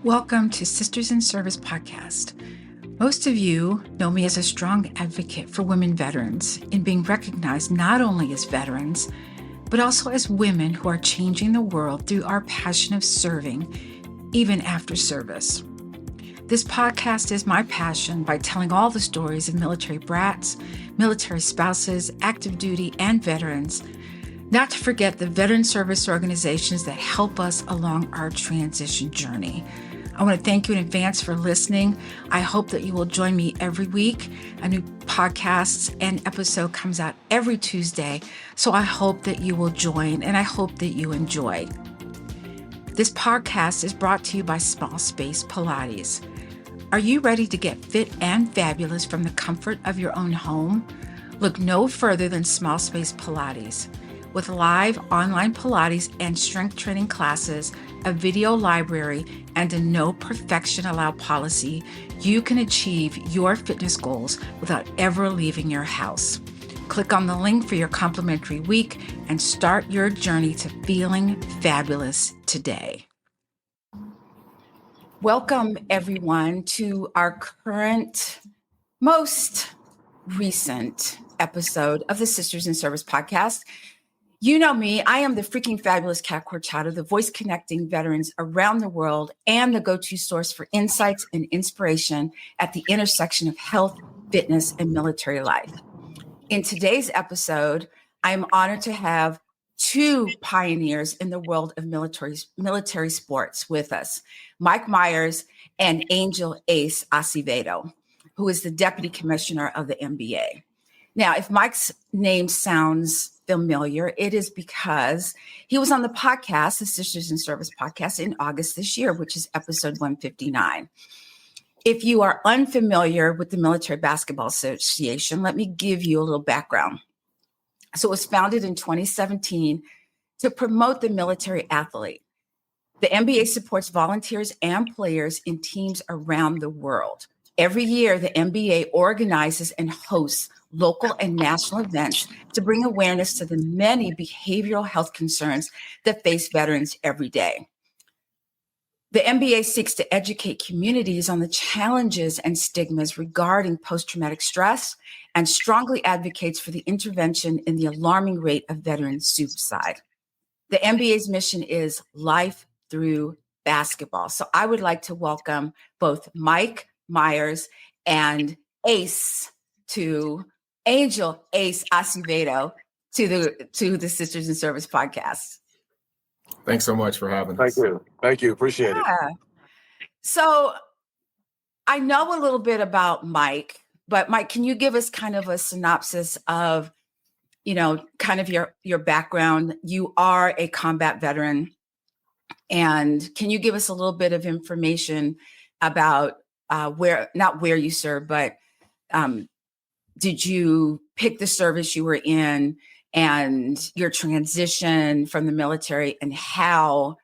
Welcome to Sisters in Service podcast. Most of you know me as a strong advocate for women veterans in being recognized not only as veterans, but also as women who are changing the world through our passion of serving, even after service. This podcast is my passion by telling all the stories of military brats, military spouses, active duty, and veterans, not to forget the veteran service organizations that help us along our transition journey. I want to thank you in advance for listening. I hope that you will join me every week. A new podcast and episode comes out every Tuesday. So I hope that you will join and I hope that you enjoy. This podcast is brought to you by Small Space Pilates. Are you ready to get fit and fabulous from the comfort of your own home? Look no further than Small Space Pilates. With live online Pilates and strength training classes, a video library, and a no perfection allowed policy, you can achieve your fitness goals without ever leaving your house. Click on the link for your complimentary week and start your journey to feeling fabulous today. Welcome, everyone, to our current, most recent episode of the Sisters in Service podcast. You know me, I am the freaking fabulous Kat Corchado, the voice connecting veterans around the world and the go-to source for insights and inspiration at the intersection of health, fitness, and military life. In today's episode, I am honored to have two pioneers in the world of military sports with us, Mike Myers and Angel Ace Acevedo, who is the Deputy Commissioner of the MBA. Now, if Mike's name sounds familiar, it is because he was on the podcast, the Sisters in Service podcast, in August this year, which is episode 159. If you are unfamiliar with the Military Basketball Association, let me give you a little background. So it was founded in 2017 to promote the military athlete. The MBA supports volunteers and players in teams around the world. Every year, the MBA organizes and hosts local and national events to bring awareness to the many behavioral health concerns that face veterans every day. The MBA seeks to educate communities on the challenges and stigmas regarding post-traumatic stress and strongly advocates for the intervention in the alarming rate of veteran suicide. The MBA's mission is life through basketball. So I would like to welcome both Mike Myers and Angel Ace Acevedo to the Sisters in Service podcast. Thanks so much for having us. Thank you. Appreciate it. So I know a little bit about Mike, but Mike, can you give us kind of a synopsis of, kind of your background? You are a combat veteran, and can you give us a little bit of information about not where you serve, but did you pick the service you were in and your transition from the military and how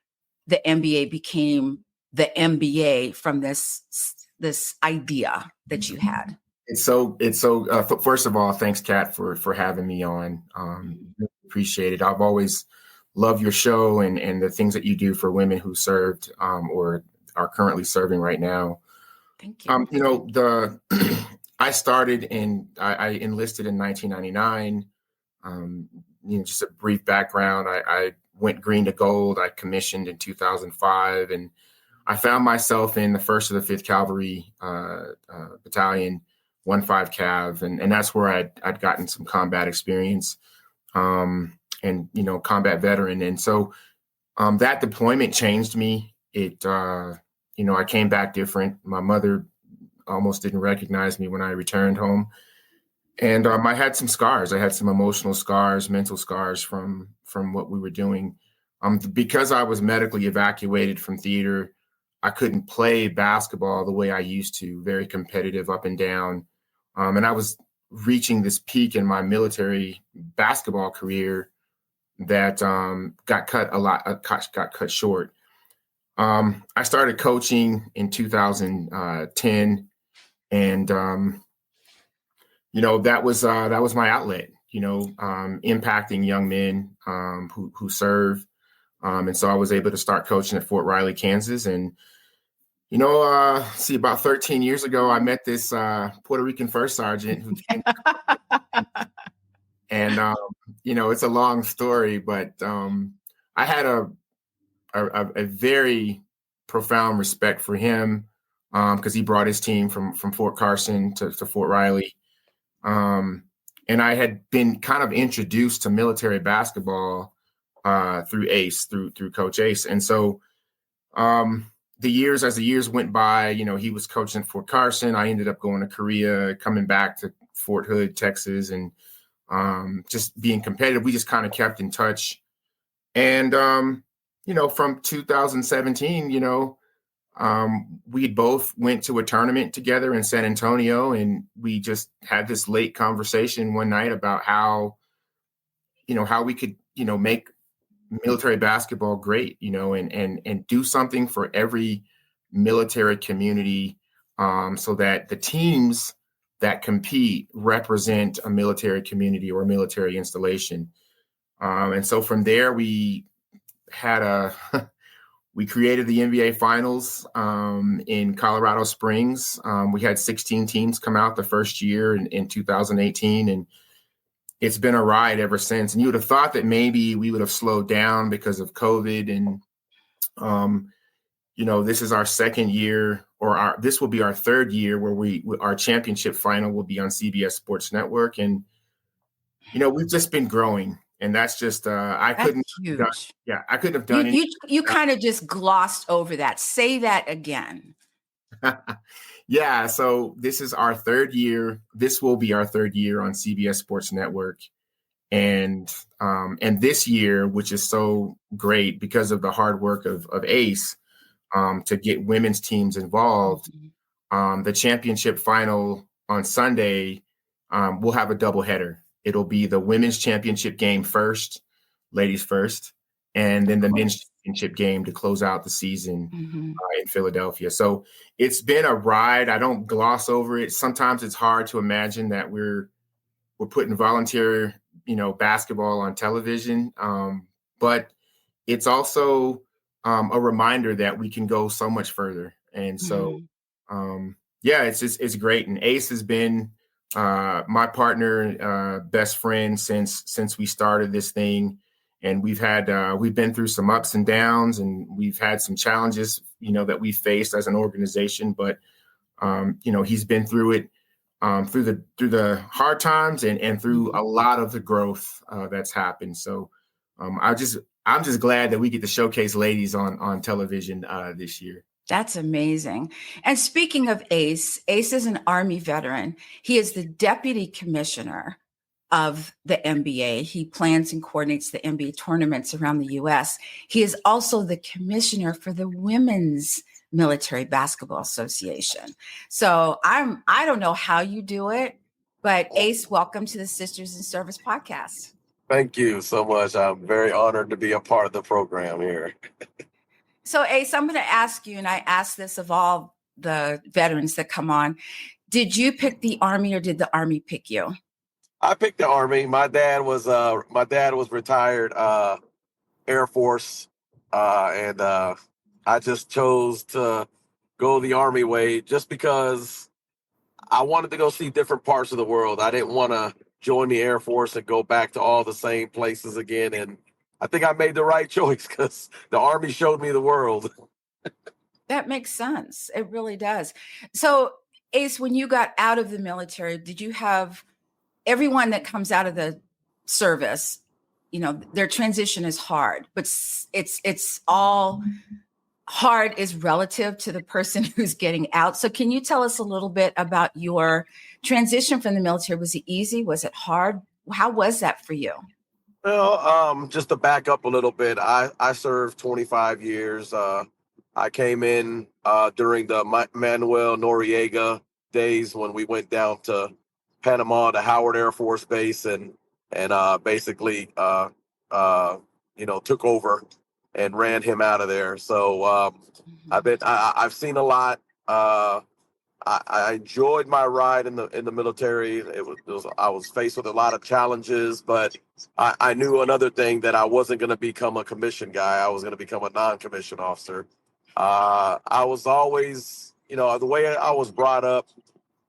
the MBA became the MBA from this idea that you had? It's so first of all, thanks, Kat, for having me on. Really appreciate it. I've always loved your show and the things that you do for women who served or are currently serving right now. Thank you. I enlisted in 1999. Just a brief background. I went green to gold. I commissioned in 2005, and I found myself in the 1st of the 5th Cavalry Battalion, 1-5 Cav, and that's where I'd gotten some combat experience, and combat veteran. And so that deployment changed me. I came back different. My mother almost didn't recognize me when I returned home. And I had some scars. I had some emotional scars, mental scars from what we were doing. Because I was medically evacuated from theater, I couldn't play basketball the way I used to, very competitive up and down. And I was reaching this peak in my military basketball career that got cut short. I started coaching in 2010, and that was my outlet. Impacting young men who serve, and so I was able to start coaching at Fort Riley, Kansas, and See, about 13 years ago, I met this Puerto Rican first sergeant who came, and it's a long story, but I had a very profound respect for him because he brought his team from Fort Carson to Fort Riley. And I had been kind of introduced to military basketball through Ace, through Coach Ace. And so as the years went by, he was coaching Fort Carson. I ended up going to Korea, coming back to Fort Hood, Texas, and just being competitive. We just kind of kept in touch. And, from 2017, we both went to a tournament together in San Antonio, and we just had this late conversation one night about how we could, make military basketball great, and do something for every military community, so that the teams that compete represent a military community or a military installation. And so from there, we created the NBA Finals in Colorado Springs. We had 16 teams come out the first year in 2018, and it's been a ride ever since. And you would have thought that maybe we would have slowed down because of COVID. And, this is our second year, or this will be our third year where our championship final will be on CBS Sports Network. And, we've just been growing. And that's just, I couldn't have done it. You kind of just glossed over that. Say that again. Yeah. So this is our third year. This will be our third year on CBS Sports Network. And this year, which is so great because of the hard work of Ace to get women's teams involved, the championship final on Sunday, we'll have a doubleheader. It'll be the women's championship game first, ladies first, and then the men's championship game to close out the season in Philadelphia. So it's been a ride. I don't gloss over it. Sometimes it's hard to imagine that we're putting volunteer, basketball on television. But it's also a reminder that we can go so much further. And so, it's great. And Ace has been my partner, best friend since we started this thing. And we've been through some ups and downs, and we've had some challenges, that we faced as an organization. But, he's been through it, through the hard times and through a lot of the growth that's happened. So I'm just glad that we get to showcase ladies on television this year. That's amazing. And speaking of Ace is an Army veteran. He is the deputy commissioner of the MBA. He plans and coordinates the MBA tournaments around the U.S. He is also the commissioner for the Women's Military Basketball Association. So I don't know how you do it, but Ace, welcome to the Sisters in Service podcast. Thank you so much. I'm very honored to be a part of the program here. So Ace, I'm going to ask you, and I ask this of all the veterans that come on, did you pick the Army or did the Army pick you? I picked the Army. My dad was retired Air Force, and I just chose to go the Army way just because I wanted to go see different parts of the world. I didn't want to join the Air Force and go back to all the same places again. And I think I made the right choice because the Army showed me the world. That makes sense. It really does. So, Ace, when you got out of the military, did you have everyone that comes out of the service, their transition is hard, but it's all hard is relative to the person who's getting out. So can you tell us a little bit about your transition from the military? Was it easy? Was it hard? How was that for you? Well, just to back up a little bit, I served 25 years. I came in during the Manuel Noriega days when we went down to Panama to Howard Air Force Base and basically took over and ran him out of there. So I've seen a lot. I enjoyed my ride in the military. I was faced with a lot of challenges, but I knew another thing, that I wasn't going to become a commissioned guy. I was going to become a non-commissioned officer. I was always, the way I was brought up,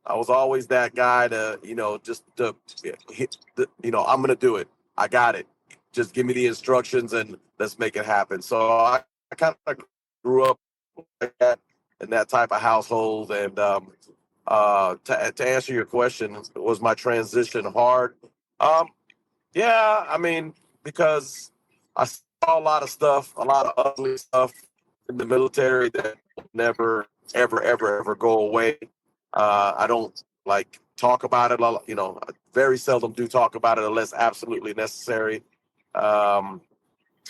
I was always that guy to, just to hit, I'm going to do it. I got it. Just give me the instructions and let's make it happen. So I kind of grew up like that in that type of household. And to answer your question, was my transition hard? Um, yeah, I mean, because I saw a lot of stuff, a lot of ugly stuff in the military that will never, ever, ever, ever go away. I don't like talk about it. I very seldom do talk about it unless absolutely necessary. Um,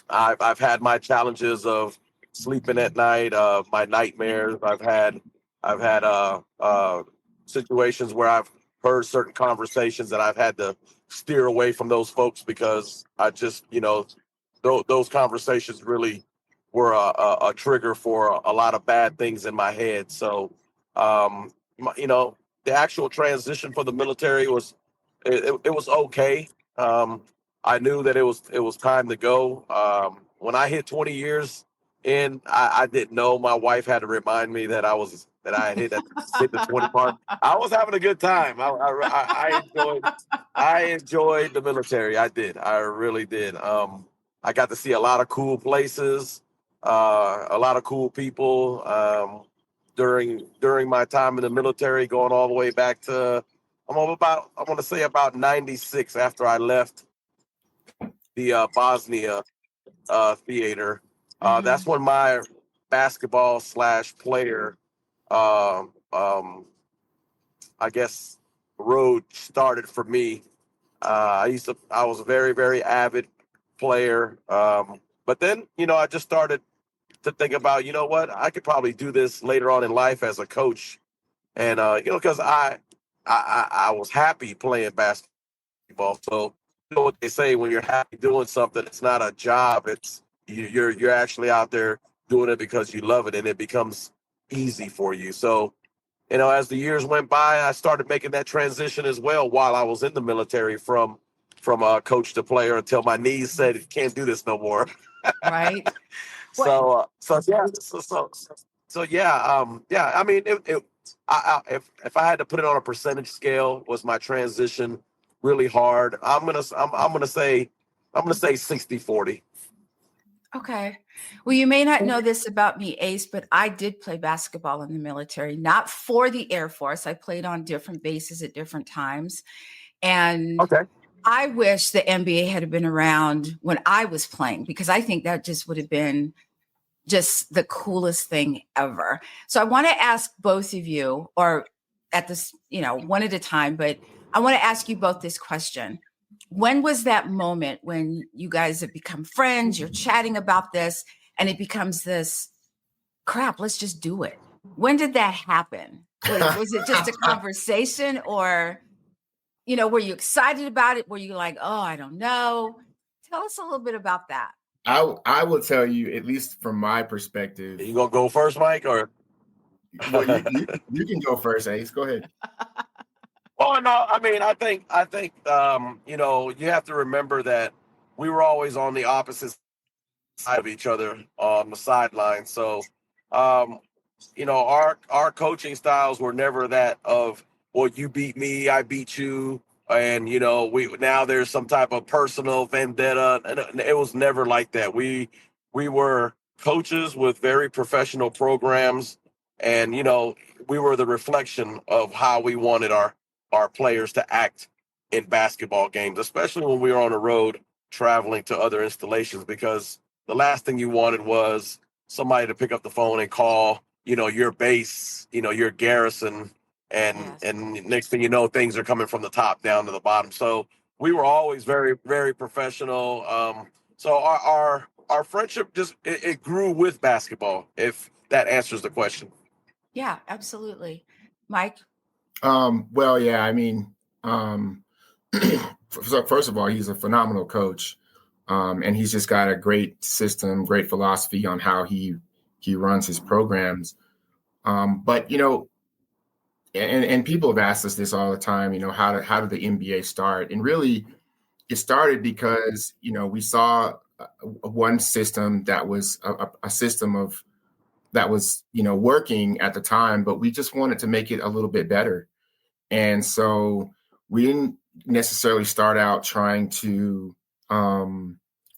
I've had my challenges of sleeping at night, my nightmares. I've had situations where I've heard certain conversations that I've had to steer away from those folks because I just, those conversations really were a trigger for a lot of bad things in my head. So, um, the actual transition for the military it was okay. I knew that it was time to go. When I hit 20 years in, I didn't know. My wife had to remind me that I had hit the 20 mark. I was having a good time. I enjoyed the military. I did. I really did. I got to see a lot of cool places, a lot of cool people. During my time in the military, going all the way back to I want to say about 96 after I left the Bosnia theater. That's when my basketball slash player, um, um, I guess, road started for me. I was a very, very avid player. But then, I just started to think about, what, I could probably do this later on in life as a coach. And, because I was happy playing basketball. So what they say, when you're happy doing something, it's not a job. It's you're actually out there doing it because you love it, and it becomes easy for you. So as the years went by, I started making that transition as well while I was in the military from coach to player until my knees said can't do this no more. Right. So yeah, yeah. I mean, if I had to put it on a percentage scale, was my transition really hard? I'm gonna say 60-40. Okay. Well, you may not know this about me, Ace, but I did play basketball in the military, not for the Air Force. I played on different bases at different times. And Okay. I wish the MBA had been around when I was playing, because I think that just would have been just the coolest thing ever. So I want to ask both of you, or at this, one at a time, but I want to ask you both this question. When was that moment when you guys have become friends, you're chatting about this, and it becomes this crap, let's just do it? When did that happen? Was it just a conversation, or, were you excited about it? Were you like, oh, I don't know? Tell us a little bit about that. I will tell you, at least from my perspective. You gonna go first, Mike, or? Well, you can go first, Ace. Go ahead. Well, no, I mean, I think, you have to remember that we were always on the opposite side of each other on the sideline. So, um, our coaching styles were never that of, well, you beat me, I beat you, and we now there's some type of personal vendetta. And it was never like that. We were coaches with very professional programs, and we were the reflection of how we wanted our players to act in basketball games, especially when we were on the road traveling to other installations, because the last thing you wanted was somebody to pick up the phone and call, your base, your garrison, and Yes. and next thing you know, things are coming from the top down to the bottom. So we were always very, very professional. So our friendship just it grew with basketball, if that answers the question. Yeah, absolutely. Mike? Well, yeah, I mean, so first of all, he's a phenomenal coach. And he's just got a great system, great philosophy on how he runs his programs. But and people have asked us this all the time. How did the MBA start? And really, it started because we saw one system that was a system of that was, working at the time, but we just wanted to make it a little bit better. And so we didn't necessarily start out trying to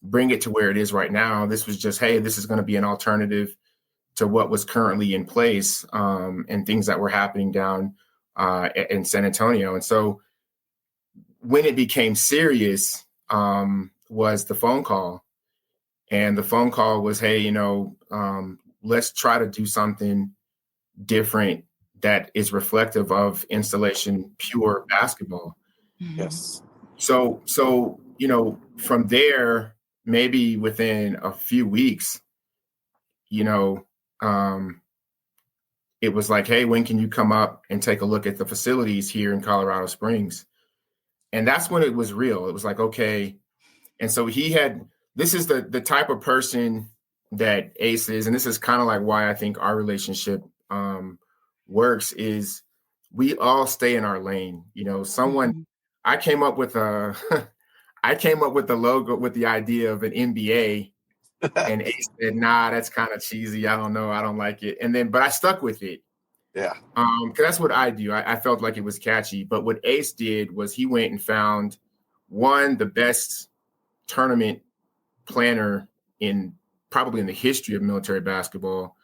bring it to where it is right now. This was just, hey, this is going to be an alternative to what was currently in place, and things that were happening down in San Antonio. And so when it became serious, was the phone call. And the phone call was, hey, let's try to do something different that is reflective of installation pure basketball. Yes. So, from there, maybe within a few weeks, it was like, hey, when can you come up and take a look at the facilities here in Colorado Springs? And that's when it was real. It was like, okay. And so this is the type of person that Ace is. And this is kind of like why I think our relationship works, is we all stay in our lane. I came up with the logo, with the idea of an MBA, and Ace said, nah, that's kind of cheesy. I don't know. I don't like it. But I stuck with it. Yeah. Because that's what I do. I felt like it was catchy. But what Ace did was he went and found the best tournament planner probably in the history of military basketball,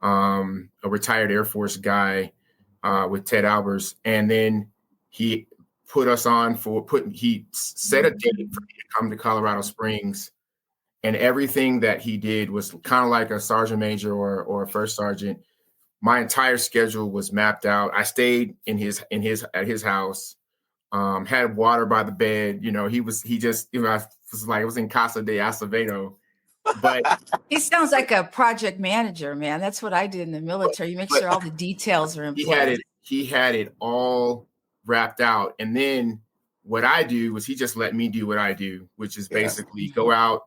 a retired Air Force guy with Ted Albers. And then he put us on he set a date for me to come to Colorado Springs. And everything that he did was kind of like a sergeant major or a first sergeant. My entire schedule was mapped out. I stayed at his house, had water by the bed. I was like, it was in Casa de Acevedo. But he sounds like a project manager, man. That's what I did in the military. You make sure all the details are in place. He had it all wrapped out. And then what I do was he just let me do what I do, which is basically go out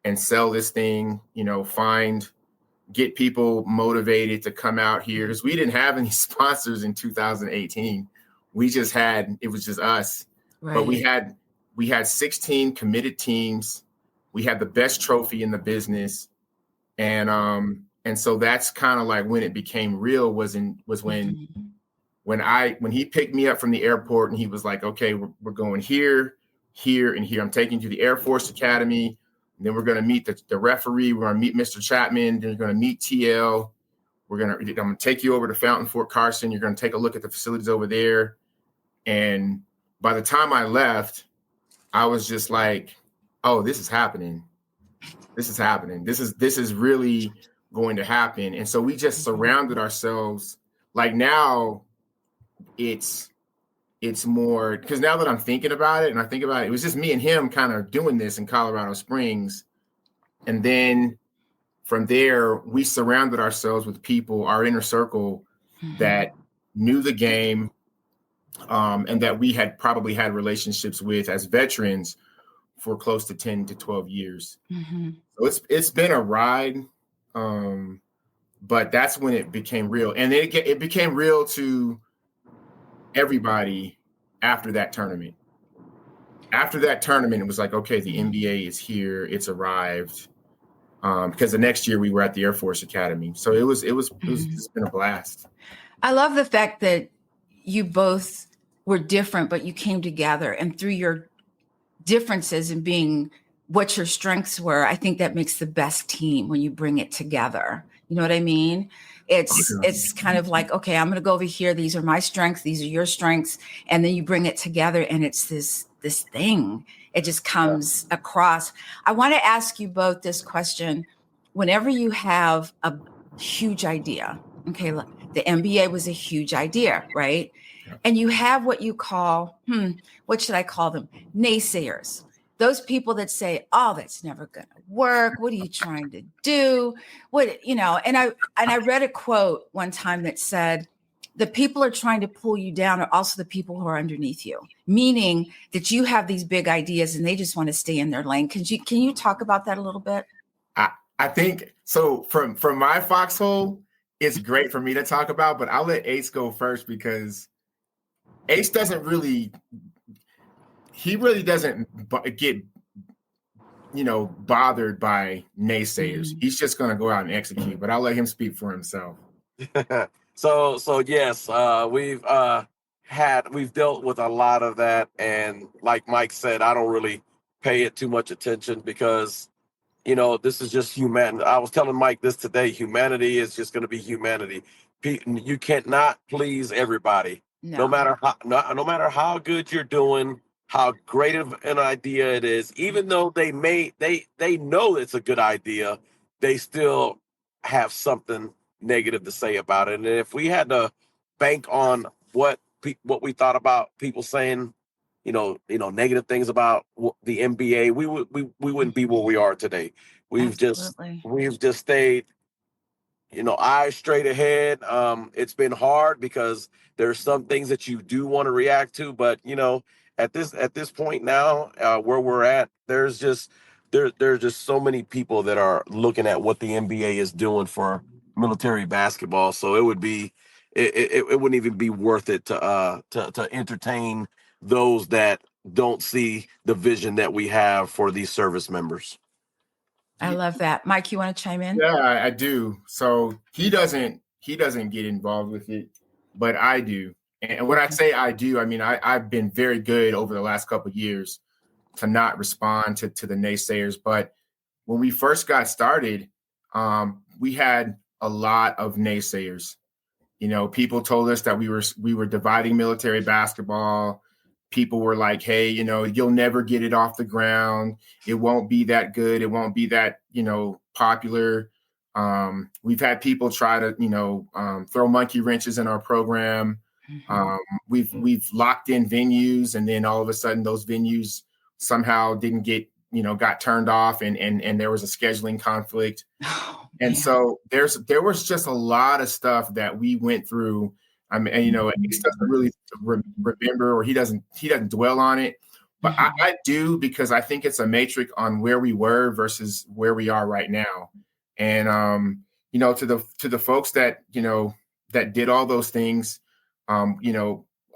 and sell this thing, get people motivated to come out here, because we didn't have any sponsors in 2018. It was just us. Right. But we had 16 committed teams. We had the best trophy in the business. And so that's kind of like when it became real, was when he picked me up from the airport and he was like, okay, we're going here, here, and here. I'm taking you to the Air Force Academy. And then we're going to meet the referee. We're going to meet Mr. Chapman. Then you're going to meet TL. I'm going to take you over to Fountain Fort Carson. You're going to take a look at the facilities over there. And by the time I left, I was just like, oh, this is happening. This is happening. This is really going to happen. And so we just surrounded ourselves. Like now it's more, because now that I'm thinking about it, and I think about it, it was just me and him kind of doing this in Colorado Springs. And then from there, we surrounded ourselves with people, our inner circle, that knew the game, and that we had probably had relationships with as veterans for close to 10 to 12 years. So it's been a ride, but that's when it became real. And it became real to everybody after that tournament. After that tournament, it was like, okay, the NBA is here. It's arrived. Because the next year we were at the Air Force Academy. So it's been a blast. I love the fact that you both were different, but you came together, and through your differences and being what your strengths were, I think that makes the best team when you bring it together. You know what I mean? It's kind of like, okay, I'm going to go over here. These are my strengths. These are your strengths. And then you bring it together and it's this thing. It just comes across. I want to ask you both this question. Whenever you have a huge idea, okay, look, the MBA was a huge idea, right? And you have what you call, what should I call them? Naysayers. Those people that say, oh, that's never going to work. What are you trying to do? And I read a quote one time that said, the people are trying to pull you down are also the people who are underneath you, meaning that you have these big ideas and they just want to stay in their lane. Can you talk about that a little bit? I think so. From my foxhole, it's great for me to talk about, but I'll let Ace go first, because Ace doesn't really get bothered by naysayers. Mhm. He's just going to go out and execute, but I'll let him speak for himself. So yes, we've dealt with a lot of that, and like Mike said, I don't really pay it too much attention because this is just human. I was telling Mike this today. Humanity is just going to be humanity. You cannot please everybody, no No. matter how no matter how good you're doing, how great of an idea it is. Even though they know it's a good idea, they still have something negative to say about it. And if we had to bank on what we thought about people saying, negative things about the MBA, we wouldn't be where we are today. Absolutely. We've just stayed, eyes straight ahead. It's been hard because there's some things that you do want to react to, but at this point now, where we're at, there's just so many people that are looking at what the NBA is doing for military basketball. So it wouldn't even be worth it to entertain those that don't see the vision that we have for these service members. I love that. Mike, you want to chime in? Yeah, I do. So he doesn't get involved with it, but I do. And when I say I do, I mean I've been very good over the last couple of years to not respond to the naysayers. But when we first got started, we had a lot of naysayers. People told us that we were dividing military basketball. People were like, hey, you'll never get it off the ground. It won't be that good. It won't be that, popular. We've had people try to, throw monkey wrenches in our program. We've locked in venues, and then all of a sudden those venues somehow didn't get, got turned off, and there was a scheduling conflict. Oh, and so there was just a lot of stuff that we went through. I mean, and, Ace doesn't really remember, or he doesn't dwell on it, but I do, because I think it's a matrix on where we were versus where we are right now. And to the folks that that did all those things, all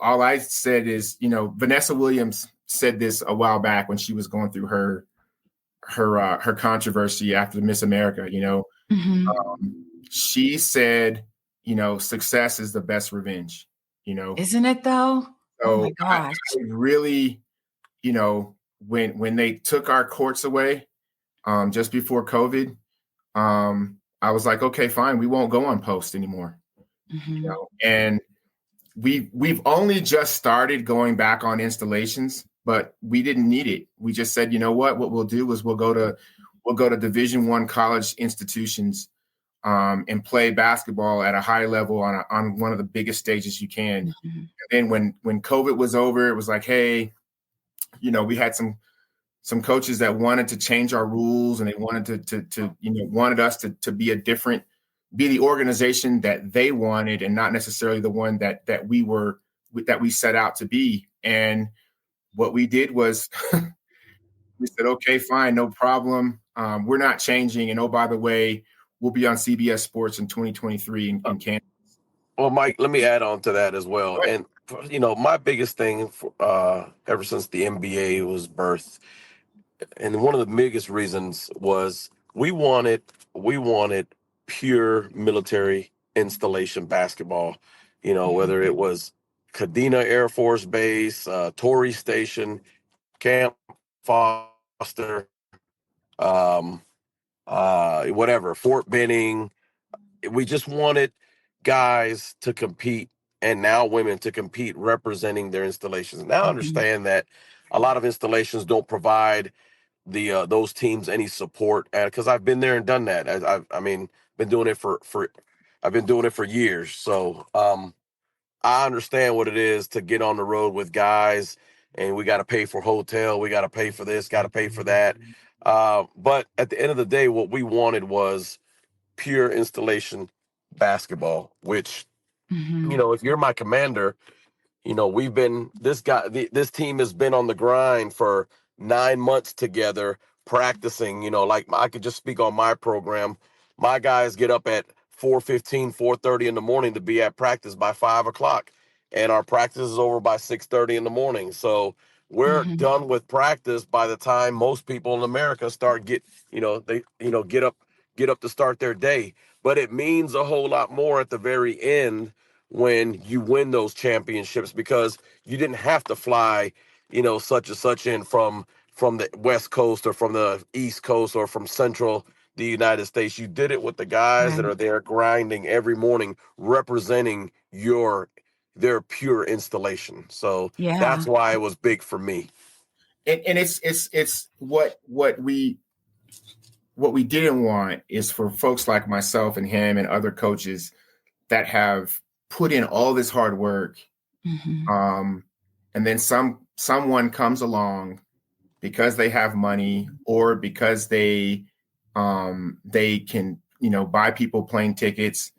I said is, Vanessa Williams said this a while back when she was going through her controversy after Miss America. She said, success is the best revenge. Isn't it though? So oh my gosh! I really, when they took our courts away, just before COVID, I was like, okay, fine, we won't go on post anymore. And we've only just started going back on installations, but we didn't need it. We just said, what we'll do is we'll go to Division I college institutions, and play basketball at a high level on one of the biggest stages you can. And then when COVID was over, it was like, hey, we had some coaches that wanted to change our rules, and they wanted to wanted us to be the organization that they wanted, and not necessarily the one that we set out to be. And what we did was we said, okay, fine, no problem. We're not changing. And oh, by the way, we'll be on CBS Sports in 2023 in Kansas. Well, Mike, let me add on to that as well. And my biggest thing ever since the NBA was birthed, and one of the biggest reasons was we wanted pure military installation basketball. Whether it was Kadena Air Force Base, Torrey Station, Camp Foster, whatever, Fort Benning. We just wanted guys to compete, and now women to compete representing their installations. Now I understand that a lot of installations don't provide those teams any support, because I've been there and done that. Been doing it I've been doing it for years. So I understand what it is to get on the road with guys, and we got to pay for hotel, we got to pay for this, got to pay for that. But at the end of the day, what we wanted was pure installation basketball, which, if you're my commander, this team has been on the grind for 9 months together practicing. Like, I could just speak on my program. My guys get up at 4:15, 4:30 in the morning to be at practice by 5 o'clock. And our practice is over by 6:30 in the morning. So we're Mhm. done with practice by the time most people in America get up to start their day. But it means a whole lot more at the very end when you win those championships, because you didn't have to fly, such and such in from the West Coast or from the East Coast or from Central the United States. You did it with the guys that Right. are there grinding every morning, representing their pure installation. So Yeah. that's why it was big for me. And it's what we didn't want is for folks like myself and him and other coaches that have put in all this hard work, Mhm. and then someone comes along because they have money or because they can buy people plane tickets.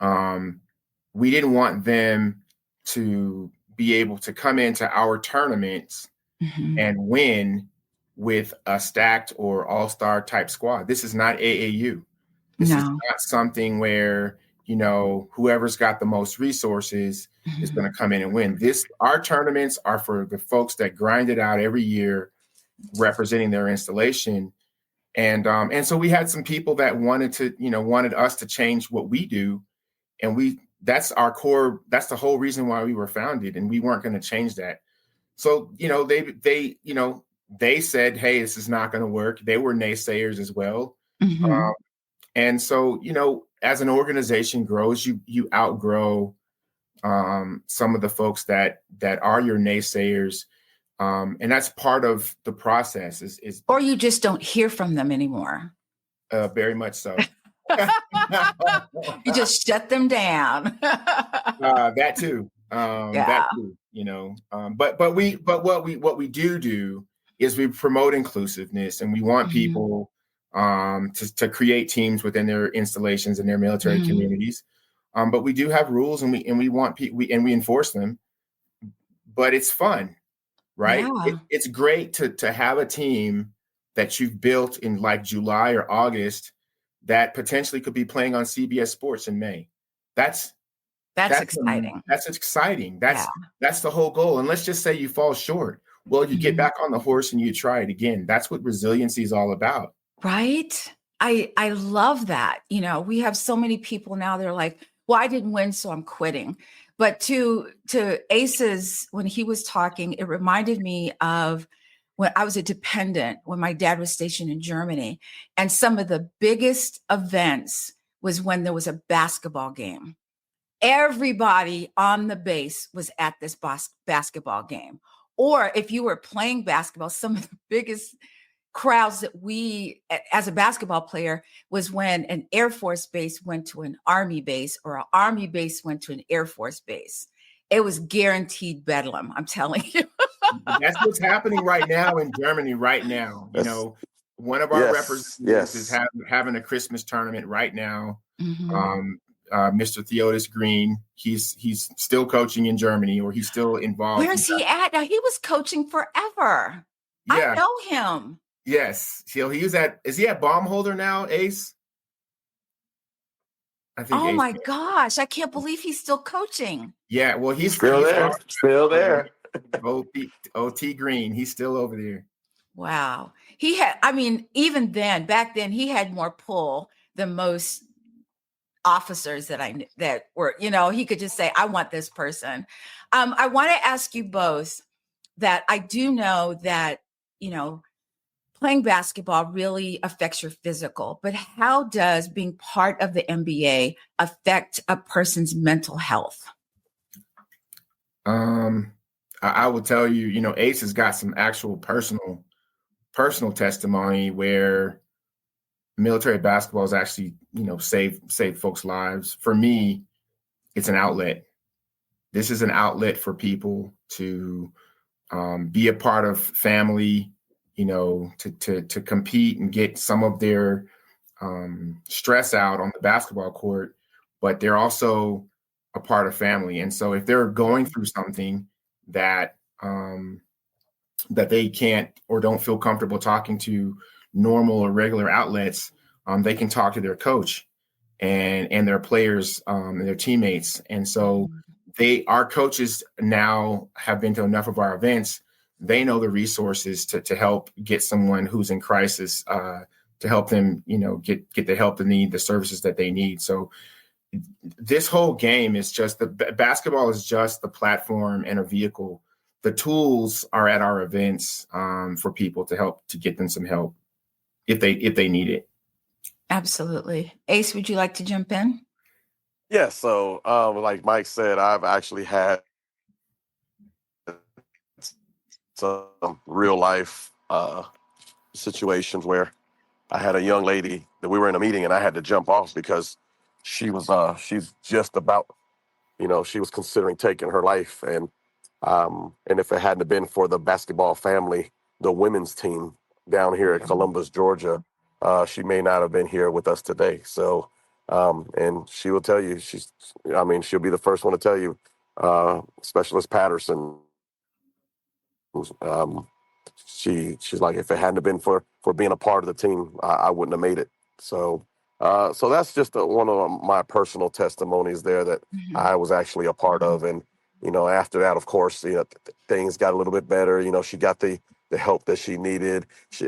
We didn't want them to be able to come into our tournaments Mhm. and win with a stacked or all-star type squad. This is not AAU. This is No. not something where, whoever's got the most resources is Mhm. going to come in and win. Our tournaments are for the folks that grind it out every year, representing their installation. And so we had some people that wanted us to change what we do. And that's our core. That's the whole reason why we were founded. And we weren't going to change that. So, they said, hey, this is not going to work. They were naysayers as well. Mhm. And so, as an organization grows, you outgrow some of the folks that are your naysayers. And that's part of the process is Or you just don't hear from them anymore. very much so. You just shut them down. That too. That Yeah. too. But what we do is we promote inclusiveness, and we want Mhm. people to create teams within their installations and their military Mhm. communities. But we do have rules, and we want people, we enforce them. But it's fun, right? Yeah. It's great to have a team that you've built in like July or August that potentially could be playing on CBS Sports in May. That's That's exciting. that's exciting. Yeah. That's the whole goal. And let's just say you fall short. Well, you get Mhm. back on the horse and you try it again. That's what resiliency is all about. Right? I love that. We have so many people now, they're like, well, I didn't win, so I'm quitting. But to Ace's, when he was talking, it reminded me of when I was a dependent, when my dad was stationed in Germany. And some of the biggest events was when there was a basketball game. Everybody on the base was at this basketball game. Or if you were playing basketball, some of the biggest crowds that as a basketball player, was when an Air Force base went to an Army base or an Army base went to an Air Force base. It was guaranteed bedlam, I'm telling you. That's what's happening right now in Germany right now. That's, One of our yes, representatives is yes. having a Christmas tournament right now. Mhm. Mr. Theodis Green, he's still coaching in Germany, or he's still involved. Where's he at? Now, he was coaching forever. I Yeah, know him. yes. So is he at Baumholder now, Ace? I think Oh Ace. my gosh. I can't believe he's still coaching. Yeah, well, he's Still there. Still there. OT Green. He's still over there. Wow. Even then, back then, he had more pull than most officers that I knew that were, he could just say, I want this person. I want to ask you both that I do know that, playing basketball really affects your physical, but how does being part of the MBA affect a person's mental health? I will tell you, Ace has got some actual personal testimony where military basketball has actually, saved folks' lives. For me, it's an outlet. This is an outlet for people to be a part of family, to compete and get some of their stress out on the basketball court, but they're also a part of family. And so if they're going through something that that they can't or don't feel comfortable talking to normal or regular outlets, they can talk to their coach and their players and their teammates. And so our coaches now have been to enough of our events they know the resources to help get someone who's in crisis, to help them, get the help they need, the services that they need. So this whole game is just basketball is just the platform and a vehicle. The tools are at our events for people to help, to get them some help if they need it. Absolutely. Ace, would you like to jump in? Yeah. So, like Mike said, I've actually had some real life situations where I had a young lady that we were in a meeting and I had to jump off because she's just about, she was considering taking her life. And if it hadn't been for the basketball family, the women's team down here at Columbus, Georgia, she may not have been here with us today. So, and she will tell you, she'll be the first one to tell you, Specialist Patterson, um, she's like, if it hadn't been for being a part of the team, I wouldn't have made it. So so that's just one of my personal testimonies there that I was actually a part of. And after that, of course, things got a little bit better. She got the help that she needed.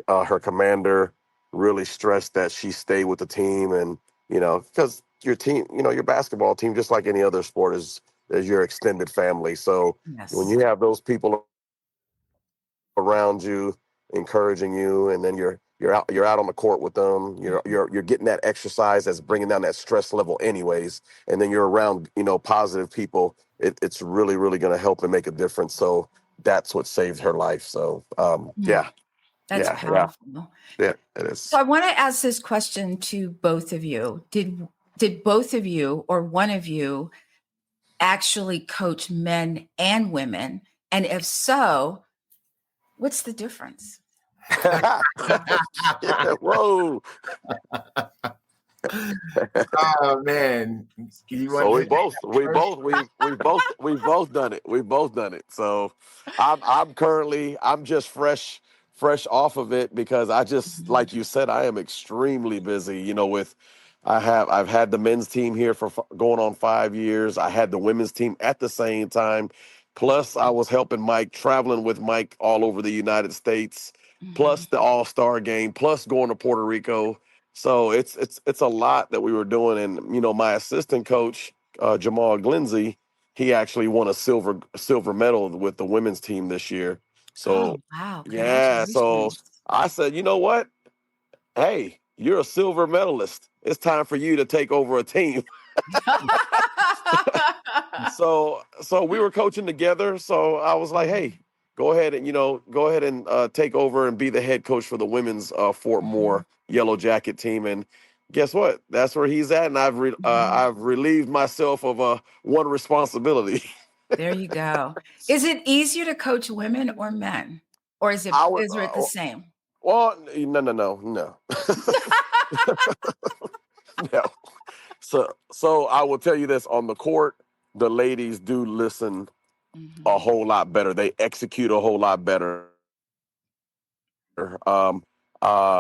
Her commander really stressed that she stay with the team, and because your team, your basketball team, just like any other sport, is your extended family. So when Yes. you have those people around you encouraging you, and then you're out on the court with them, you're getting that exercise that's bringing down that stress level anyways, and then you're around positive people, it's really really going to help and make a difference. So that's what saved her life. So That's yeah powerful. it is. So I want to ask this question to both of you. Did both of you or one of you actually coach men and women? And if so, what's the difference? Whoa. Oh man. So we've both done it. We've both done it. So I'm just fresh off of it, because I just, like you said, I am extremely busy, I've had the men's team here for going on 5 years. I had the women's team at the same time. Plus I was helping Mike, traveling with Mike all over the United States, plus the All-Star game, plus going to Puerto Rico. So it's a lot that we were doing. And my assistant coach, Jamal Glindsey, he actually won a silver medal with the women's team this year. So wow. yeah, so Congratulations. I said, you know what? Hey, you're a silver medalist. It's time for you to take over a team. So we were coaching together. So I was like, hey, go ahead and take over and be the head coach for the women's Fort Moore Yellow Jacket team. And guess what? That's where he's at. And I've relieved myself of one responsibility. There you go. Is it easier to coach women or men? Or is it the same? Well, no. No. So I will tell you this: on the court, the ladies do listen a whole lot better. They execute a whole lot better.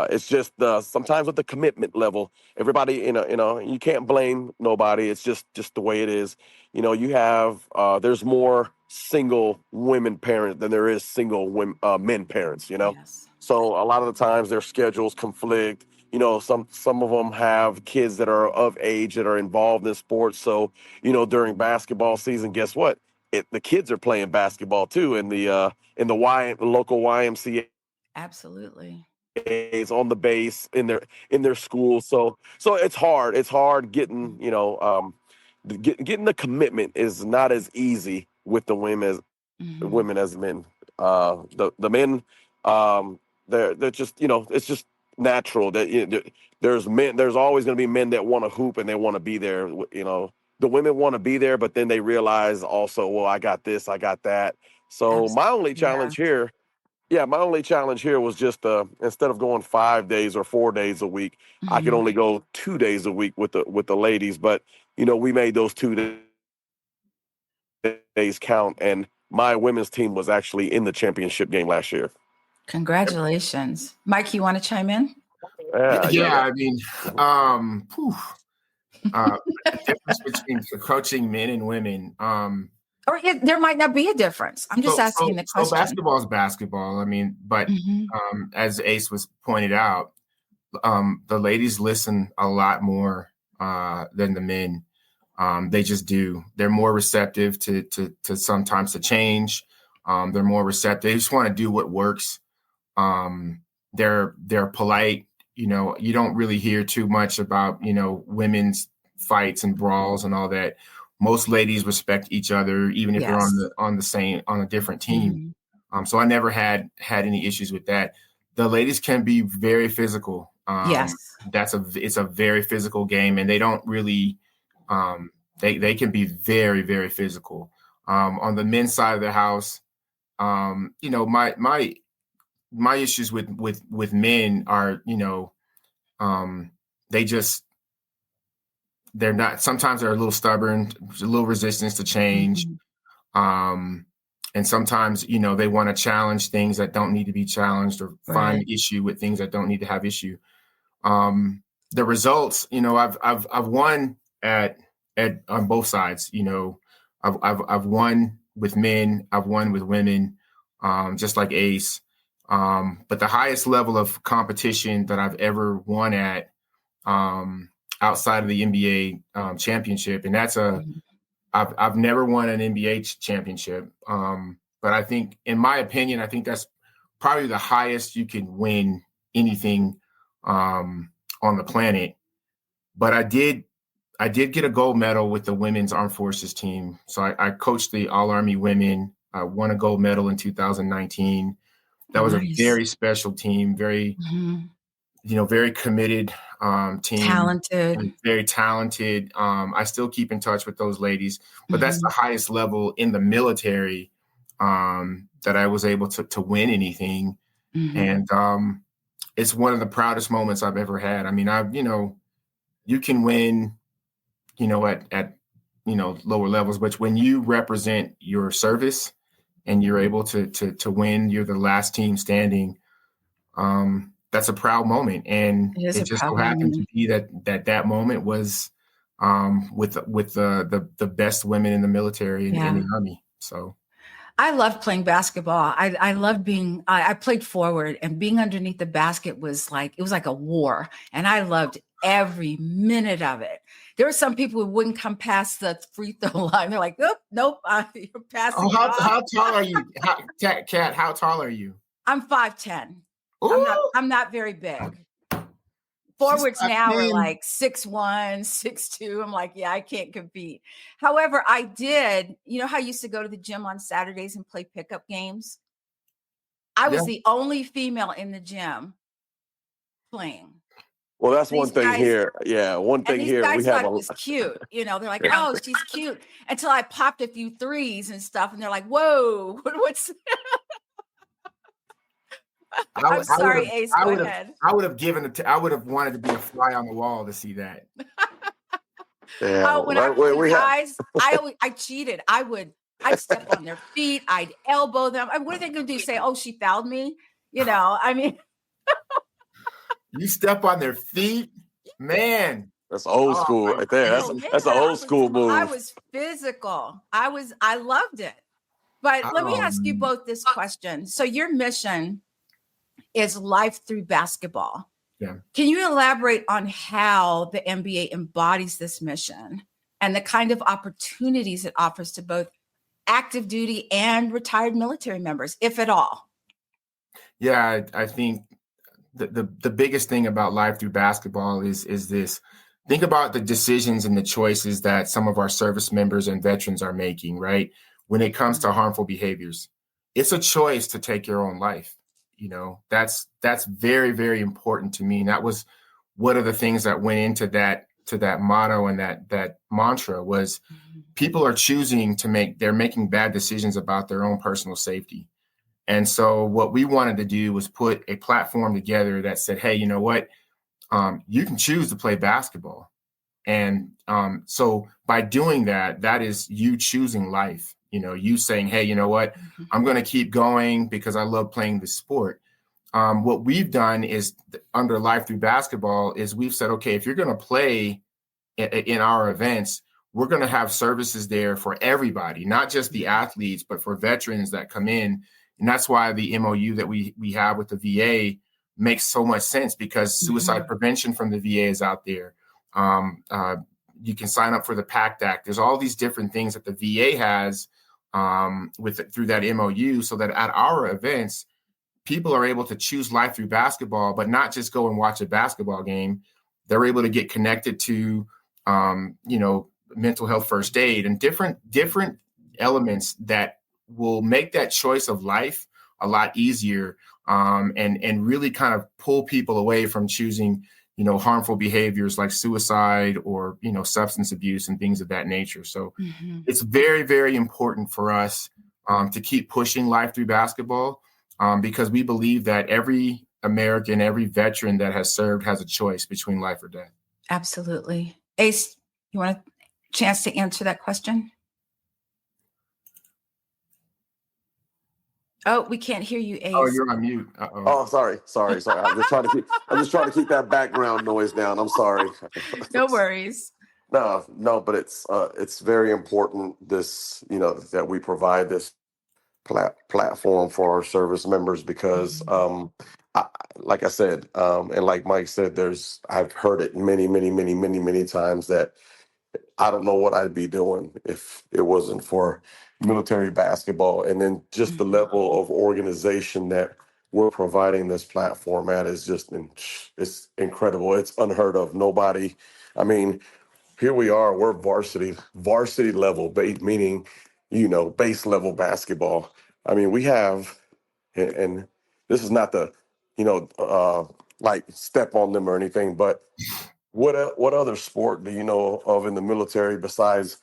It's just sometimes with the commitment level, everybody, you can't blame nobody. It's just the way it is. You have there's more single women parents than there is single women, men parents. Yes. So a lot of the times their schedules conflict. Some of them have kids that are of age that are involved in sports. So during basketball season, guess what? The kids are playing basketball too in the local YMCA. Absolutely. Is on the base in their school. So it's hard. It's hard getting getting the commitment is not as easy with the women as men. The men, they're just it's just natural that there's men. There's always going to be men that want to hoop and they want to be there. The women want to be there, but then they realize also, well, I got this, I got that. So my only challenge here. Yeah, my only challenge here was just instead of going 5 days or 4 days a week, I could only go 2 days a week with the ladies. But we made those 2 days count, and my women's team was actually in the championship game last year. Congratulations. Mike, you want to chime in? Yeah. I mean, the difference between coaching men and women. Or there might not be a difference. I'm just asking the So question. basketball is basketball. I mean, but as Ace was pointed out, the ladies listen a lot more than the men. They just do. They're more receptive to sometimes to change. They're more receptive. They just want to do what works. They're polite. You know, you don't really hear too much about, you know, women's fights and brawls and all that. Most ladies respect each other, even if they're on a different team. So I never had any issues with that. The ladies can be very physical. Yes. It's a very physical game, and they don't really they can be very, very physical. On the men's side of the house, you know, my issues with men are, you know, they're not, sometimes they're a little stubborn, a little resistance to change. And sometimes, you know, they want to challenge things that don't need to be challenged, or find issue with things that don't need to have issue. The results, you know, I've won at on both sides. You know, I've won with men, I've won with women, just like Ace. But the highest level of competition that I've ever won at, outside of the NBA championship, and that's I've never won an NBA championship. But I think, in my opinion, I think that's probably the highest you can win anything on the planet. But I did get a gold medal with the women's armed forces team. So I coached the All Army women. I won a gold medal in 2019. That was a very special team, very, you know, very committed team. Talented. Very talented. I still keep in touch with those ladies, but that's the highest level in the military that I was able to win anything. And it's one of the proudest moments I've ever had. I mean, you know, you can win, you know, at you know, lower levels, but when you represent your service and you're able to win, you're the last team standing. That's a proud moment, and it just so happened to be that moment was with the best women in the military in the Army. So I love playing basketball. I love being. I played forward, and being underneath the basket was like, it was like a war, and I loved every minute of it. There were some people who wouldn't come past the free throw line. They're like, nope, you're passing. How tall are you, Kat? How tall are you? I'm 5'10". I'm not very big. Forwards now are like 6'1", 6'2". I'm like, yeah, I can't compete. However, I did, you know how I used to go to the gym on Saturdays and play pickup games? I was the only female in the gym playing. Well, that's one thing here. Yeah, one thing here. We have it was cute. You know, they're like, oh, she's cute. Until I popped a few threes and stuff, and they're like, whoa, what's I'm sorry, Ace. Go ahead. I would have wanted to be a fly on the wall to see that. Yeah, when I was guys, I cheated. I'd step on their feet. I'd elbow them. What are they going to do? Say, "Oh, she fouled me"? You know, I mean, you step on their feet, man. That's old school right there. That's an old school move. I was physical. I loved it. But let me ask you both this question. So your mission is life through basketball. Yeah. Can you elaborate on how the MBA embodies this mission and the kind of opportunities it offers to both active duty and retired military members, if at all? Yeah, I think the biggest thing about life through basketball is this. Think about the decisions and the choices that some of our service members and veterans are making, right? When it comes to harmful behaviors, it's a choice to take your own life. You know, that's very, very important to me. And that was one of the things that went into that motto and that mantra was people are choosing they're making bad decisions about their own personal safety. And so what we wanted to do was put a platform together that said, hey, you know what? You can choose to play basketball. And so by doing that, that is you choosing life. You know, you saying, hey, you know what, I'm going to keep going because I love playing the sport. What we've done is under Life Through Basketball is we've said, okay, if you're going to play in our events, we're going to have services there for everybody, not just the athletes, but for veterans that come in. And that's why the MOU that we have with the VA makes so much sense, because suicide prevention from the VA is out there. You can sign up for the PACT Act. There's all these different things that the VA has through that MOU, so that at our events, people are able to choose life through basketball, but not just go and watch a basketball game. They're able to get connected to, mental health first aid and different elements that will make that choice of life a lot easier, and really kind of pull people away from choosing, harmful behaviors like suicide or, substance abuse and things of that nature. So it's very, very important for us to keep pushing life through basketball, because we believe that every American, every veteran that has served has a choice between life or death. Absolutely. Ace, you want a chance to answer that question? Oh, we can't hear you, Ace. Oh, you're on mute. Uh-oh. Oh, sorry. I'm just trying to keep that background noise down. I'm sorry. No worries. No, but it's very important that we provide this platform for our service members, because like I said, and like Mike said, I've heard it many, many, many, many, many times that I don't know what I'd be doing if it wasn't for military basketball. And then just the level of organization that we're providing this platform at is it's incredible. It's unheard of. Nobody, I mean, here we are, we're varsity level, meaning, base level basketball. I mean, we have, and this is not the, like step on them or anything, but what other sport do you know of in the military besides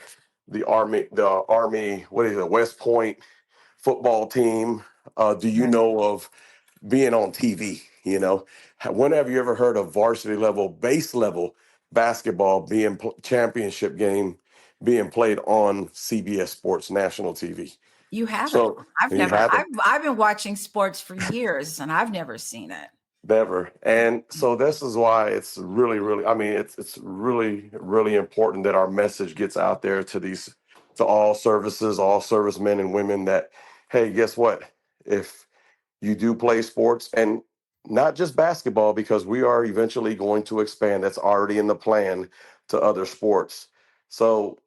the Army, what is it, West Point football team? Do you know of being on TV? When have you ever heard of varsity level, base level basketball championship game being played on CBS Sports National TV? You haven't. So I've been watching sports for years and I've never seen it. Never. And so this is why it's really, really, it's really, really important that our message gets out there to all servicemen and women that, hey, guess what? If you do play sports, and not just basketball, because we are eventually going to expand, that's already in the plan, to other sports. So,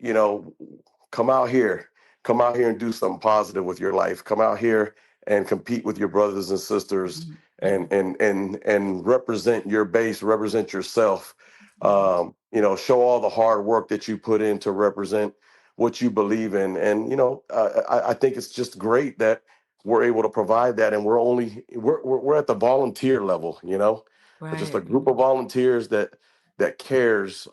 come out here and do something positive with your life. Come out here and compete with your brothers and sisters, and represent your base, represent yourself. Show all the hard work that you put in to represent what you believe in. And, I think it's just great that we're able to provide that. And we're at the volunteer level, Right. just a group of volunteers that cares.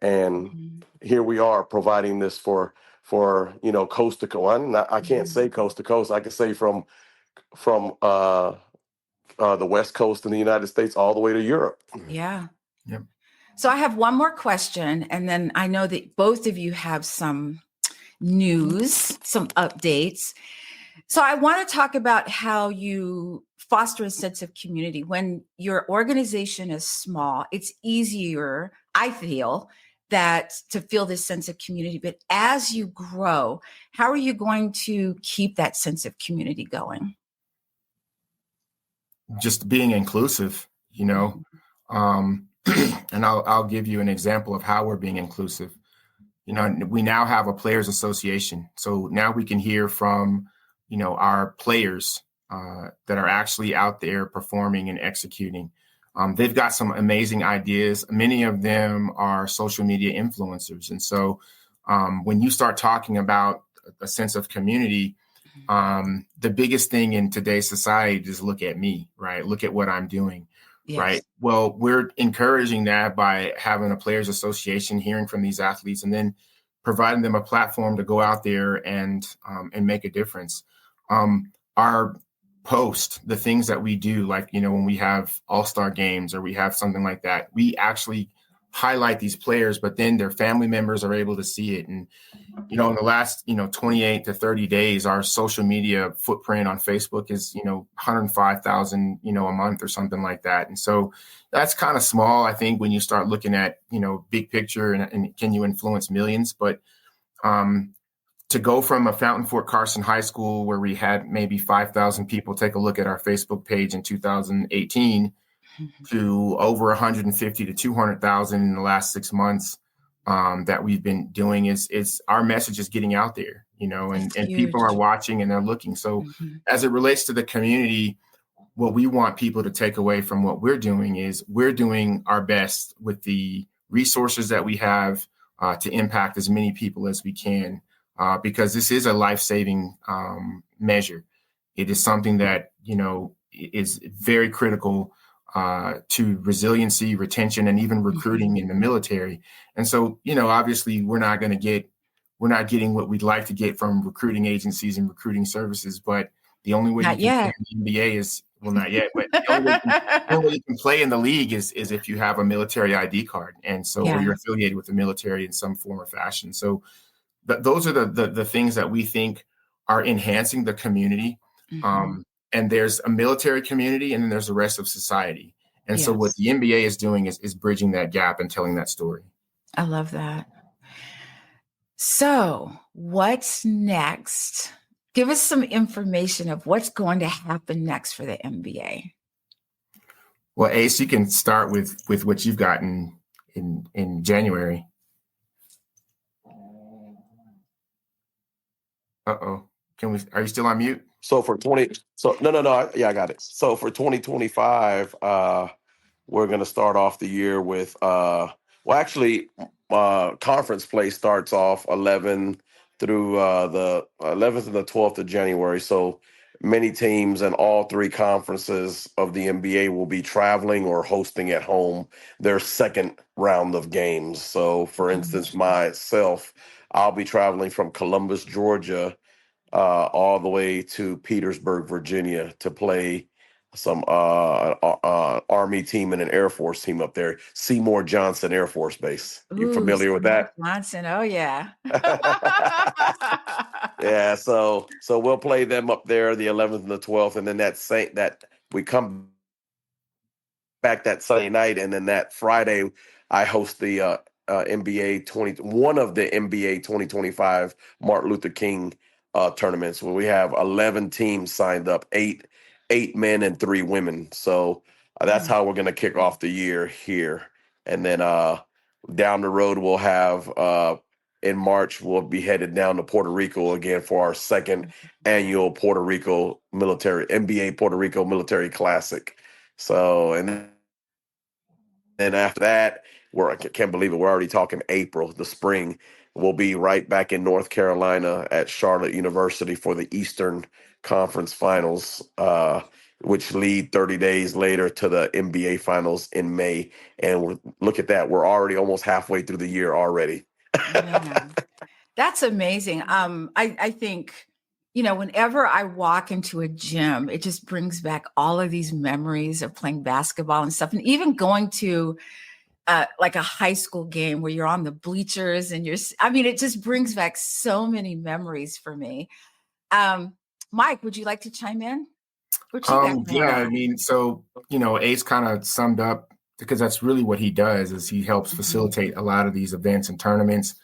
And here we are providing this for coast to coast. I can't say coast to coast. I can say from the West Coast in the United States all the way to Europe. Yeah. Yep. So I have one more question, and then I know that both of you have some news, some updates. So I want to talk about how you foster a sense of community. When your organization is small, it's easier, I feel, to feel this sense of community. But as you grow, how are you going to keep that sense of community going? Just being inclusive, and I'll give you an example of how we're being inclusive. We now have a players association. So now we can hear from, our players that are actually out there performing and executing. They've got some amazing ideas. Many of them are social media influencers. And so when you start talking about a sense of community, the biggest thing in today's society is look at me, right? Look at what I'm doing, Yes. right? Well, we're encouraging that by having a players association, hearing from these athletes, and then providing them a platform to go out there and make a difference. Our post, the things that we do, like, when we have all-star games or we have something like that, we actually highlight these players, but then their family members are able to see it. And, in the last, 28 to 30 days, our social media footprint on Facebook is, 105,000, a month or something like that. And so that's kind of small, I think, when you start looking at, big picture and can you influence millions? But to go from a Fountain Fort Carson High School where we had maybe 5,000 people take a look at our Facebook page in 2018 to over 150 to 200,000 in the last 6 months that we've been doing is our message is getting out there, and people are watching and they're looking. So as it relates to the community, what we want people to take away from what we're doing is we're doing our best with the resources that we have to impact as many people as we can, because this is a life-saving measure. It is something that, is very critical to resiliency, retention, and even recruiting in the military. And so, obviously we're not getting what we'd like to get from recruiting agencies and recruiting services, but the only way you can play in the NBA is, well, not yet, but the only way you can play in the league is if you have a military ID card. And so, or you're affiliated with the military in some form or fashion. So those are the things that we think are enhancing the community. And there's a military community, and then there's the rest of society. And so what the MBA is doing is bridging that gap and telling that story. I love that. So what's next? Give us some information of what's going to happen next for the MBA. Well, Ace, you can start with what you've gotten in January. Uh-oh. Are you still on mute? So for I got it. So for 2025, we're going to start off the year with, conference play starts off 11 through the 11th and the 12th of January. So many teams in all three conferences of the NBA will be traveling or hosting at home their second round of games. So for instance, myself, I'll be traveling from Columbus, Georgia, all the way to Petersburg, Virginia, to play some Army team and an Air Force team up there, Seymour Johnson Air Force Base. You familiar with that? Johnson, oh yeah. Yeah, so we'll play them up there the 11th and the 12th, and then that we come back that Sunday night, and then that Friday I host the one of the NBA 2025 Martin Luther King tournaments, where we have 11 teams signed up, eight men and 3 women. So that's how we're going to kick off the year here. And then down the road, we'll have in March, we'll be headed down to Puerto Rico again for our second annual NBA Puerto Rico Military Classic. So, and then after that, I can't believe it, we're already talking April, the spring. We'll be right back in North Carolina at Charlotte University for the Eastern Conference Finals, which lead 30 days later to the NBA Finals in May. And look at that. We're already almost halfway through the year already. Yeah. That's amazing. I think, whenever I walk into a gym, it just brings back all of these memories of playing basketball and stuff. And even going to like a high school game where you're on the bleachers and it just brings back so many memories for me. Mike, would you like to chime in? So, Ace kind of summed up, because that's really what he does, is he helps facilitate a lot of these events and tournaments.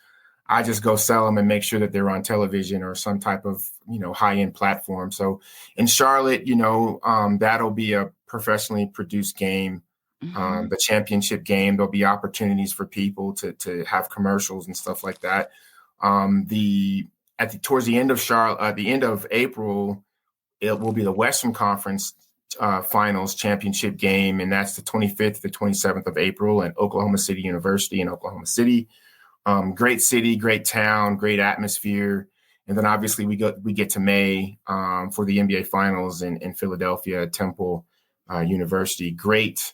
I just go sell them and make sure that they're on television or some type of, high-end platform. So in Charlotte, that'll be a professionally produced game. The championship game, there'll be opportunities for people to have commercials and stuff like that. Towards the end of the end of April, it will be the Western Conference Finals championship game, and that's the 25th to 27th of April at Oklahoma City University in Oklahoma City. Great city, great town, great atmosphere. And then obviously we get to May for the NBA Finals in Philadelphia, Temple University. Great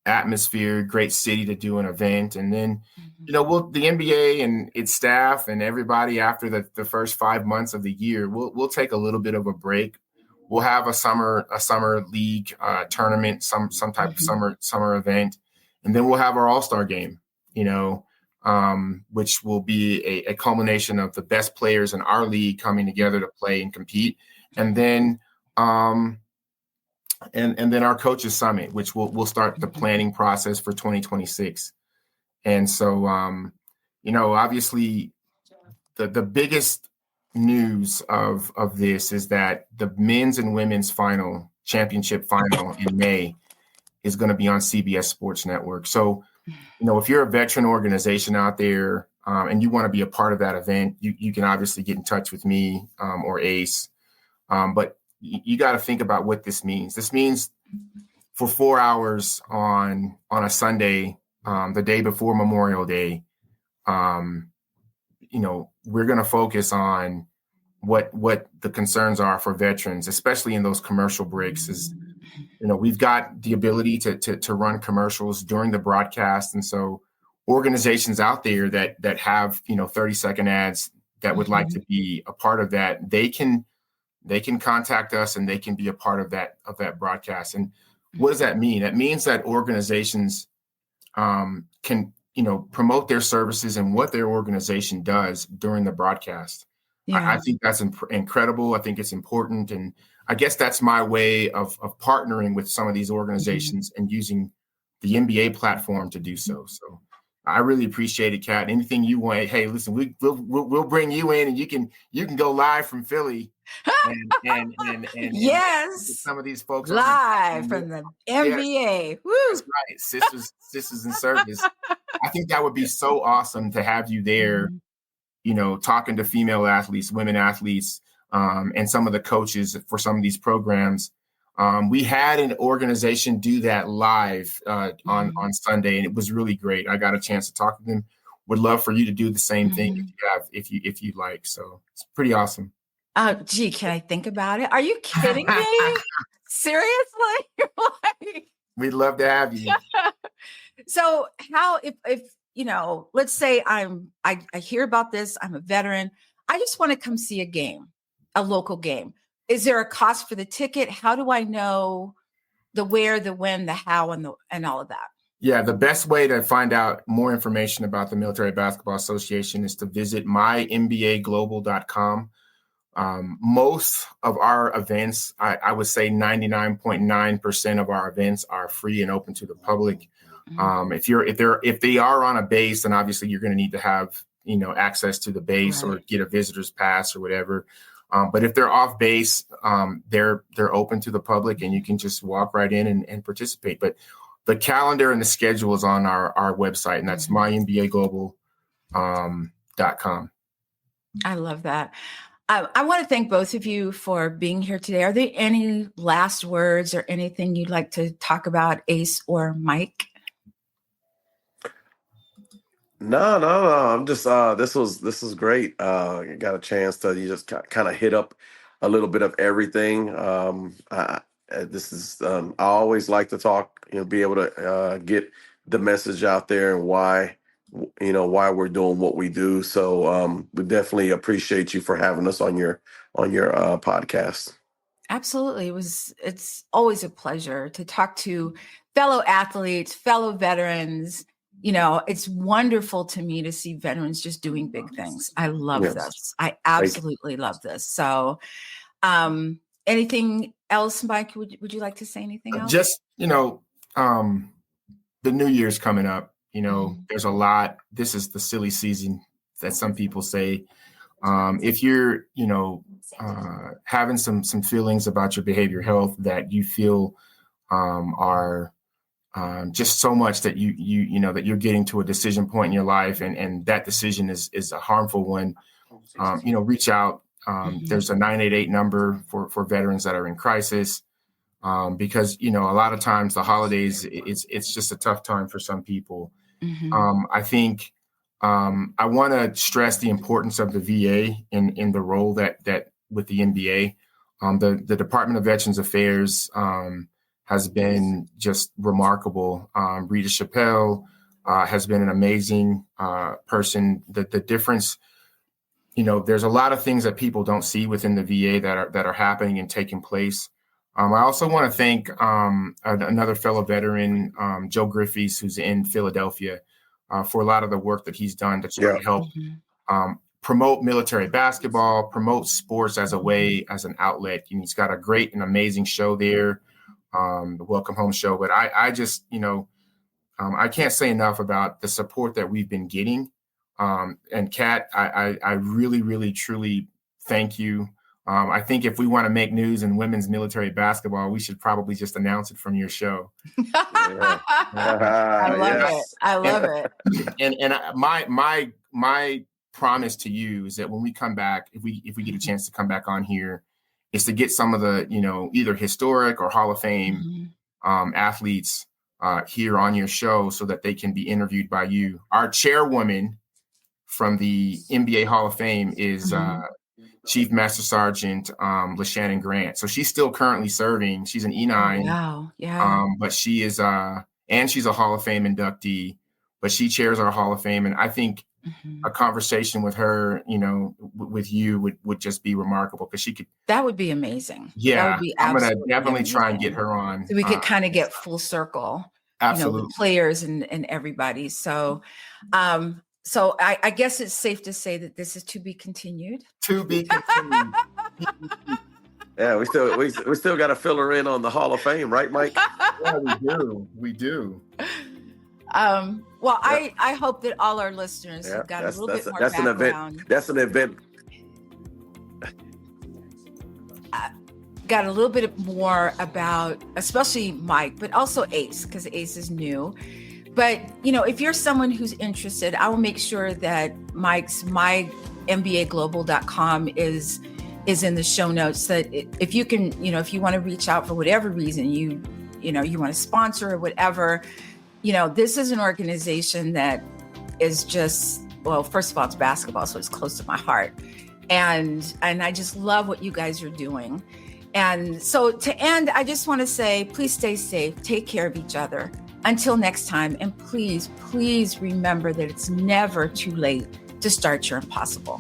atmosphere, great city to do an event. And then, the NBA and its staff and everybody, after the first 5 months of the year, we'll take a little bit of a break. We'll have a summer league tournament, some type of summer event, and then we'll have our All-Star game. which will be a culmination of the best players in our league coming together to play and compete. And then and then our coaches summit, which we'll start the planning process for 2026. And so, obviously the biggest news of this is that the men's and women's championship final in May is going to be on CBS Sports Network. So, if you're a veteran organization out there and you want to be a part of that event, you can obviously get in touch with me or Ace. But you got to think about what this means. This means for 4 hours on a Sunday, the day before Memorial Day, we're going to focus on what the concerns are for veterans, especially in those commercial breaks. We've got the ability to run commercials during the broadcast. And so organizations out there that have, 30-second ads that would like to be a part of that, they can contact us and they can be a part of that broadcast. And what does that mean? That means that organizations can, promote their services and what their organization does during the broadcast. Yeah. I think that's incredible. I think it's important. And I guess that's my way of partnering with some of these organizations and using the MBA platform to do so. So I really appreciate it, Kat. Anything you want? Hey, listen, we'll bring you in, and you can go live from Philly, and yes, some of these folks live from the MBA. Yes, woo. That's right, sisters in service. I think that would be so awesome to have you there. Talking to female athletes, women athletes, and some of the coaches for some of these programs. We had an organization do that live on Sunday, and it was really great. I got a chance to talk to them. Would love for you to do the same thing if you'd like. So it's pretty awesome. Gee, can I think about it? Are you kidding me? Seriously? We'd love to have you. So how if let's say I hear about this, I'm a veteran. I just want to come see a game, a local game. Is there a cost for the ticket? How do I know the where, the when, the how, and all of that? Yeah, the best way to find out more information about the Military Basketball Association is to visit mymbaglobal.com. Most of our events, I would say 99.9% of our events are free and open to the public. If they are on a base, then obviously you're going to need to have access to the base or get a visitor's pass or whatever. But if they're off base, they're open to the public, and you can just walk right in and participate. But the calendar and the schedule is on our website, and that's mymbaglobal.com. I love that. I want to thank both of you for being here today. Are there any last words or anything you'd like to talk about, Ace or Mike? No. I'm just this was great. Got a chance to just kind of hit up a little bit of everything. I always like to talk, be able to get the message out there and why we're doing what we do. So we definitely appreciate you for having us on your podcast. Absolutely. It's always a pleasure to talk to fellow athletes, fellow veterans. It's wonderful to me to see veterans just doing big things. I love this. I absolutely love this. So anything else, Mike? Would you like to say anything else? Just, the New Year's coming up. There's a lot. This is the silly season that some people say. If you're, having some feelings about your behavioral health that you feel are just so much that that you're getting to a decision point in your life, and that decision is a harmful one, reach out. There's a 988 number for veterans that are in crisis, because a lot of times the holidays, it's just a tough time for some people. I think I want to stress the importance of the VA in the role that with the MBA. The Department of Veterans Affairs has been just remarkable. Rita Chappelle has been an amazing person. The difference, there's a lot of things that people don't see within the VA that are happening and taking place. I also want to thank another fellow veteran, Joe Griffiths, who's in Philadelphia. for a lot of the work that he's done to try Yeah. to help promote military basketball, promote sports as a way, as an outlet. You know, he's got a great and amazing show there, the Welcome Home show. But I just, I can't say enough about the support that we've been getting. And Kat, I really, really, truly thank you. I think if we want to make news in women's military basketball, we should probably just announce it from your show. I love it. I love it. And my promise to you is that when we come back, if we get a chance to come back on here, is to get some of the, either historic or Hall of Fame athletes here on your show so that they can be interviewed by you. Our chairwoman from the MBA Hall of Fame is Chief Master Sergeant LaShannon Grant. So she's still currently serving. She's an E9. Oh, wow. Yeah. But she is, and she's a Hall of Fame inductee, but she chairs our Hall of Fame. And I think a conversation with her, with you would just be remarkable because she could. That would be amazing. Yeah. That would be I'm going to definitely amazing. try and get her on. So we could kind of get full circle. Absolutely. The players and everybody. So, so I guess it's safe to say that this is to be continued. To be continued. Yeah, we still got to fill her in on the Hall of Fame, right, Mike? Yeah, we do. Well, yeah. I hope that all our listeners have got a little bit more background. That's an event. Got a little bit more about, especially Mike, but also Ace, because Ace is new. But, if you're someone who's interested, I will make sure that Mike's MyMBAglobal.com is in the show notes, that if you can, if you want to reach out for whatever reason, you want to sponsor or whatever, this is an organization that is just, well, first of all, it's basketball, so it's close to my heart. And I just love what you guys are doing. And so to end, I just want to say, please stay safe, take care of each other. Until next time, and please, please remember that it's never too late to start your impossible.